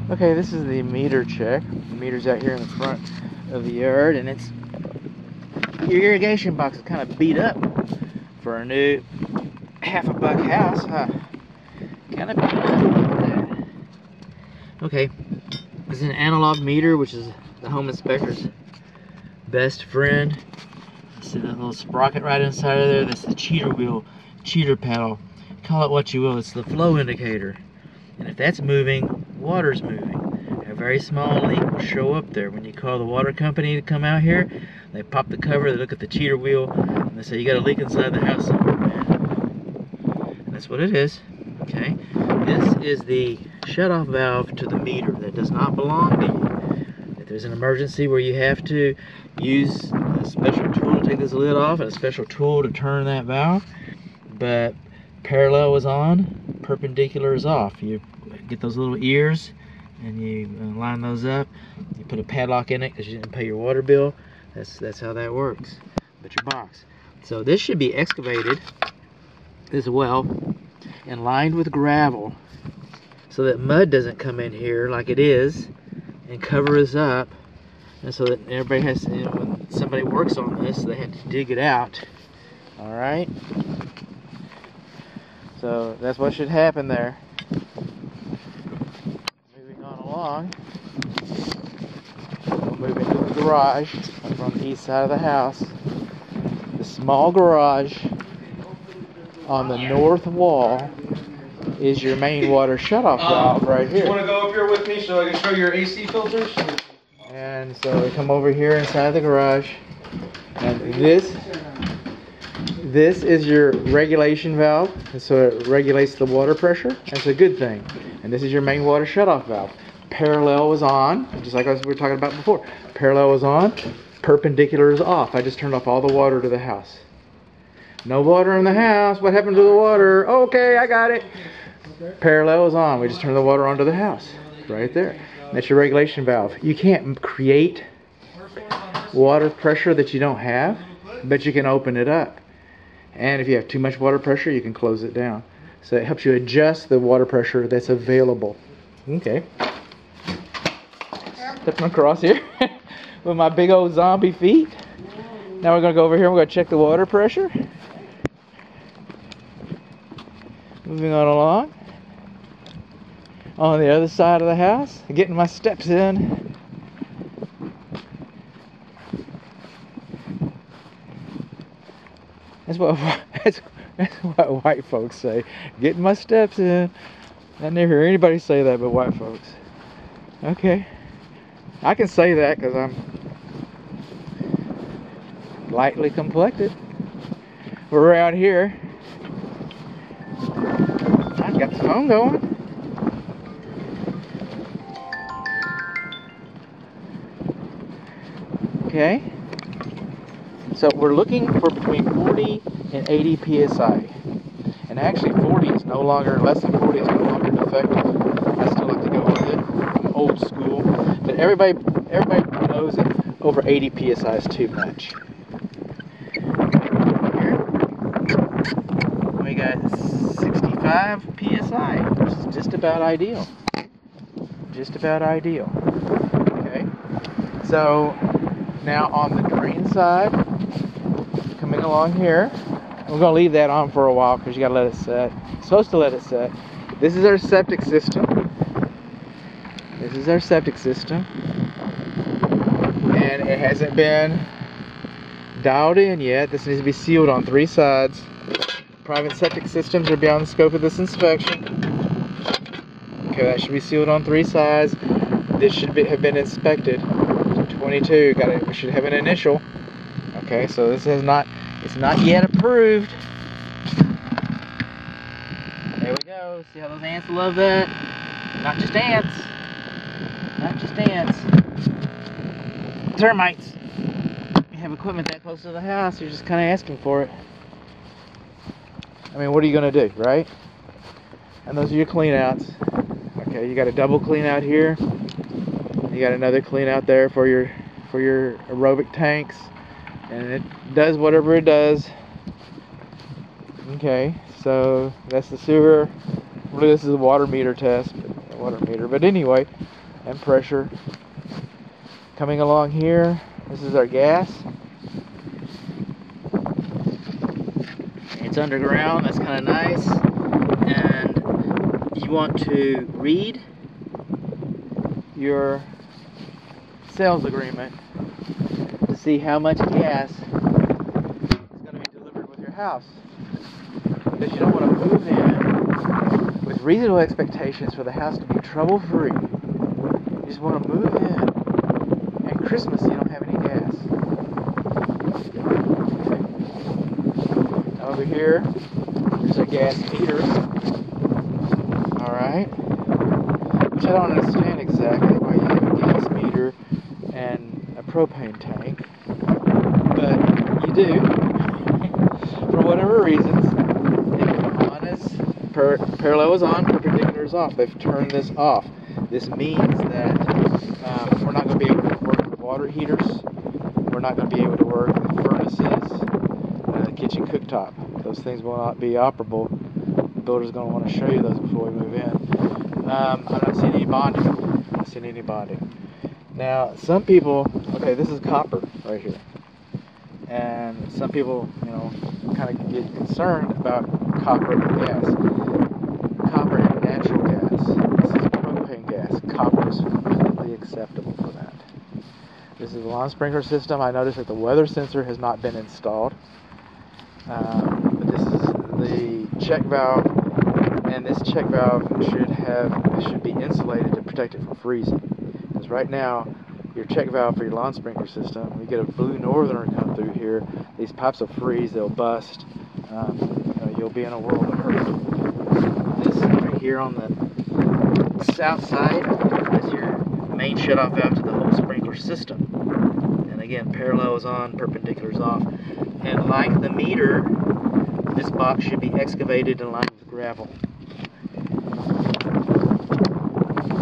Okay, this is the meter check. The meter's out here in the front of the yard, and it's your irrigation box is kind of beat up for a new $50 house, huh? Kind of beat up. Okay, this is an analog meter, which is the home inspector's best friend. See that little sprocket right inside of there? That's the cheater wheel, cheater paddle. Call it what you will. It's the flow indicator. And if that's moving, water's moving. A very small leak will show up there. When you call the water company to come out here, they pop the cover, they look at the cheater wheel, and they say, you got a leak inside the house somewhere, man. And that's what it is. Okay? This is the shutoff valve to the meter that does not belong to you. If there's an emergency where you have to use a special tool to take this lid off and a special tool to turn that valve, but parallel is on, perpendicular is off. You get those little ears and you line those up. You put a padlock in it because you didn't pay your water bill. That's how that works. But your box. So this should be excavated as well and lined with gravel so that mud doesn't come in here like it is and cover us up. And so that everybody has to, when somebody works on this, they have to dig it out. All right. So that's what should happen there. Moving on along, we'll move into the garage from the east side of the house. The small garage on the north wall is your main water shutoff valve right here. You want to go up here with me so I can show your AC filters? And so we come over here inside the garage, and this is your regulation valve, and so it regulates the water pressure. That's a good thing. And this is your main water shutoff valve. Parallel is on, just like we were talking about before. Parallel is on, perpendicular is off. I just turned off all the water to the house. No water in the house. What happened to the water? Okay, I got it. Parallel is on. We just turned the water onto the house. Right there. That's your regulation valve. You can't create water pressure that you don't have, but you can open it up. And if you have too much water pressure, you can close it down. So it helps you adjust the water pressure that's available. Okay. Stepping across here with my big old zombie feet. Now we're going to go over here and we're going to check the water pressure. Moving on along. On the other side of the house, getting my steps in. That's what white folks say. Getting my steps in. I never hear anybody say that but white folks. Okay. I can say that because I'm lightly complected. We're around here. I've got the phone going. Okay. So we're looking for between 40 and 80 psi. And actually 40 is no longer, less than 40 is no longer effective. I still like to go with it. I'm old school. But everybody knows that over 80 psi is too much. Here we got 65 psi, which is just about ideal. Just about ideal. Okay. So now on the drain side, coming along here, we're going to leave that on for a while because you got to let it set. You're supposed to let it set. This is our septic system. This is our septic system. And it hasn't been dialed in yet. This needs to be sealed on 3 sides. Private septic systems are beyond the scope of this inspection. Okay, that should be sealed on 3 sides. This should have been inspected. 22, we should have an initial. Okay, so this is not, it's not yet approved. There we go. See how those ants love that? Not just ants. Not just ants. Termites. You have equipment that close to the house, you're just kind of asking for it. I mean, what are you going to do, right? And those are your clean outs. Okay, you got a double clean out here. You got another clean out there for your aerobic tanks. And it does whatever it does. Okay, so that's the sewer. Really, this is a water meter test. But anyway, and pressure. Coming along here, this is our gas. It's underground, that's kind of nice. And you want to read your sales agreement to see how much gas is going to be delivered with your house. Because you don't want to move in with reasonable expectations for the house to be trouble-free. You just want to move in, and Christmas you don't have any gas. Okay. Now over here, there's a gas heater. Alright. Which I don't understand exactly why you have a gas meter and a propane tank. But you do. For whatever reasons. On is parallel is on, perpendicular is off. They've turned this off. This means that we're not going to be able to work with water heaters. We're not going to be able to work with furnaces, kitchen cooktop. Those things will not be operable. The builder's going to want to show you those before we move in. I'm not seeing any bonding. I'm not seeing any bonding. Now, some people, okay, this is copper right here. And some people, kind of get concerned about copper and gas. Copper and natural gas. This is propane gas. Copper is completely acceptable for that. This is the lawn sprinkler system. I noticed that the weather sensor has not been installed. But this is the check valve, and this check valve should be insulated to protect it from freezing. Because right now, your check valve for your lawn sprinkler system, you get a blue northerner come through here, these pipes will freeze, they'll bust, you'll be in a world of hurt. This right here on the south side is your main shutoff valve to the whole sprinkler system. And again, parallel is on, perpendicular is off. And like the meter, this box should be excavated and lined with gravel.